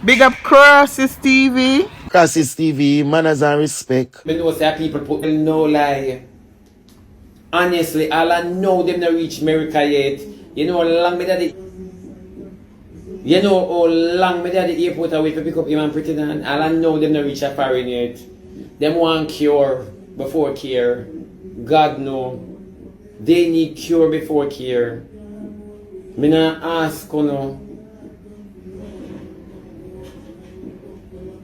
Big up Crosses TV. Crosses TV, manners and respect. Me know say people put no lie. Honestly, all I know them not reach America yet. You know how long me that you know how long me that the airport away to pick up him and pretty and all I know them not reach a foreign yet. Them want cure before care. God know. They need cure before care. Me not ask you know.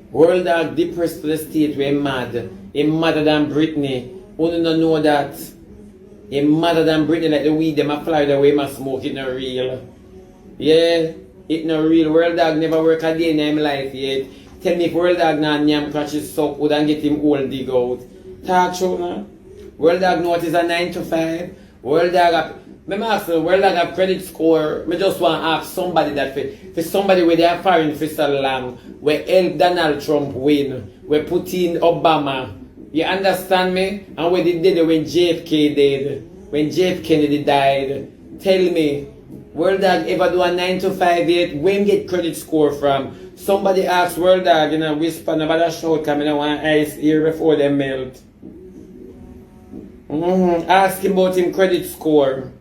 World Dog depressed to the state where mad. He madder than Britney. Who don't know that? He madder than Britney like the weed them a fly the way my smoke it not real. Yeah, it not real. World Dog never work a day in his life yet. Tell me if World Dog not nyam crutches soap would and get him old dig out. Talk show now. World Dog know what is a 9 to 5. World Dog have me ask you, World Dog have credit score. Me just want to ask somebody that for somebody where they are foreign for so long, where help Donald Trump win, where put in Obama. You understand me? And when they did it when JFK did, when JFK died, tell me, World Dog ever do a 9 to 5 yet? When get credit score from? Somebody asked World Dog in a whisper, nobody shout, coming on one ice here before they melt. Ask him about him credit score.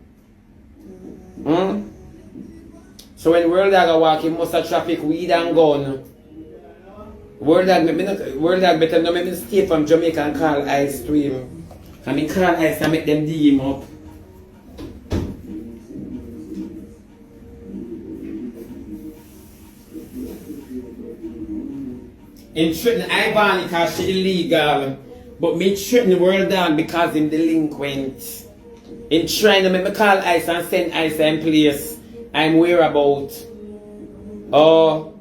So when World Dog walk, he must have traffic weed and gun. World Dog better know me stay from Jamaica and call ice to him. I mean call ice and make them dig him up. In threaten Ivan because she illegal. But me threaten World Dog because him delinquent. In trying to make me call ice and send ice and place I'm whereabout. Oh,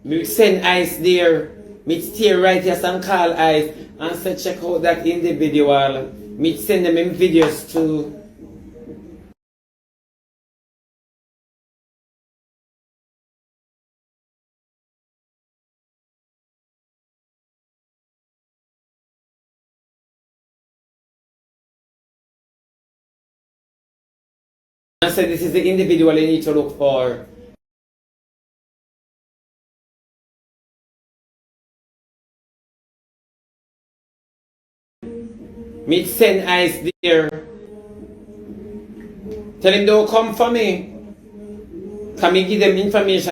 me send ice there. Me stay right here and call ice and say check out that individual. Me send them in videos too. And say this is the individual you need to look for. Me send ice there. Tell him don't come for me. Can me give them information?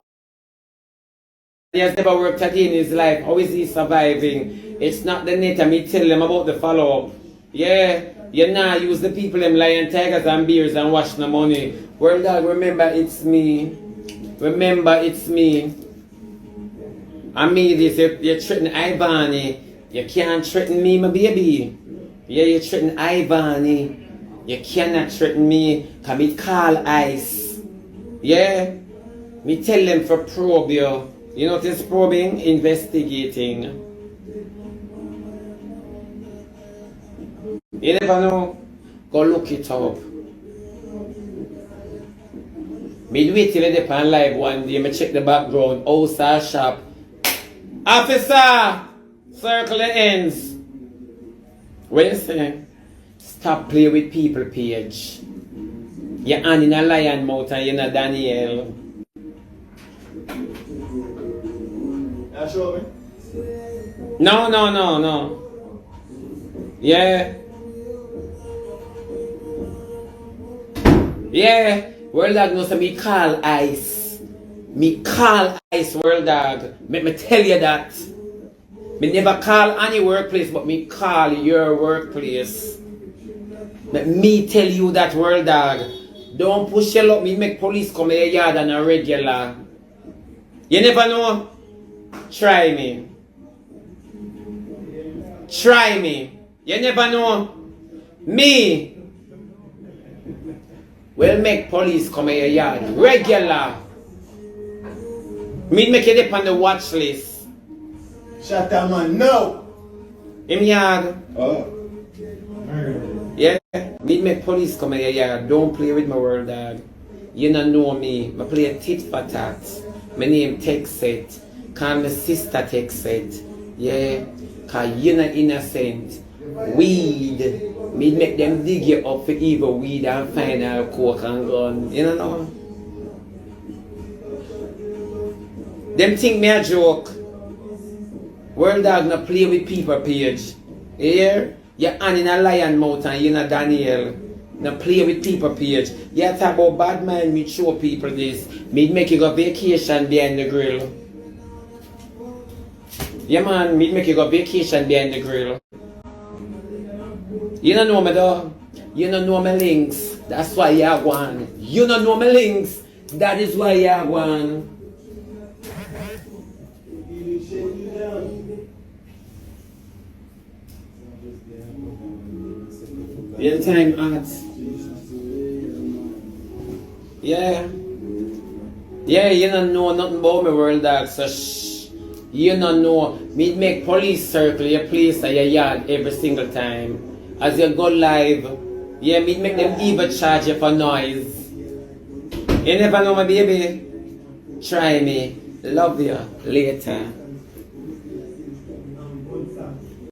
He has never worked a day in his life. How is he surviving? It's not the net. Me tell them about the follow-up. Yeah, you now use the people them lion, tigers and bears and wash the money. World Dog, remember it's me. Remember it's me. I mean this, you threaten Ivani. You can't threaten me, my baby. Yeah, you threaten Ivani. You cannot threaten me. Can me call ice. Yeah? Me tell them for probe you. You know what is probing? Investigating. You never know. Go look it up. Me do it till they pan live one day. Me check the background. Outside shop. Officer! Circle the ends. What you say? Stop playing with people, Page. You're hand in a lion mouth and you're not Daniel. Now show me. No. Yeah. Yeah. World Dog knows me call ice. Me call ice, World Dog. Let me tell you that. Me never call any workplace, but me call your workplace. Let me tell you that, World Dog. Don't push your luck. Me make police come in your yard on a regular. You never know. Try me. Try me. You never know. Me will make police come in your yard. Regular. Me make you dip on the watch list. Shut that man, no! In yard. Oh. Yeah. Me make police come in your yard. Don't play with my World Dog. You don't know me. I play a tit for tat. My name Texet. Call my sister Texet. Yeah. Cause you're not innocent. Weed. Me make them dig you up for evil weed and find out coke and gun. You know? Them think me a joke. World dog no play with people page. Here, you're on in a lion mouth and you're not Daniel. No play with people page. You talk about bad man, me show people this. Me make you go vacation behind the grill. Yeah man, me make you go vacation behind the grill. You don't know me though. You don't know my links. That's why you have one. You don't know my links. That is why you have one. Your time out. Yeah. Yeah, you don't know nothing about my world dog, so shh. You don't know. Me make police circle your place at your yard every single time. As you go live. Yeah, me make them even charge you for noise. You never know my baby. Try me. Love you. Later.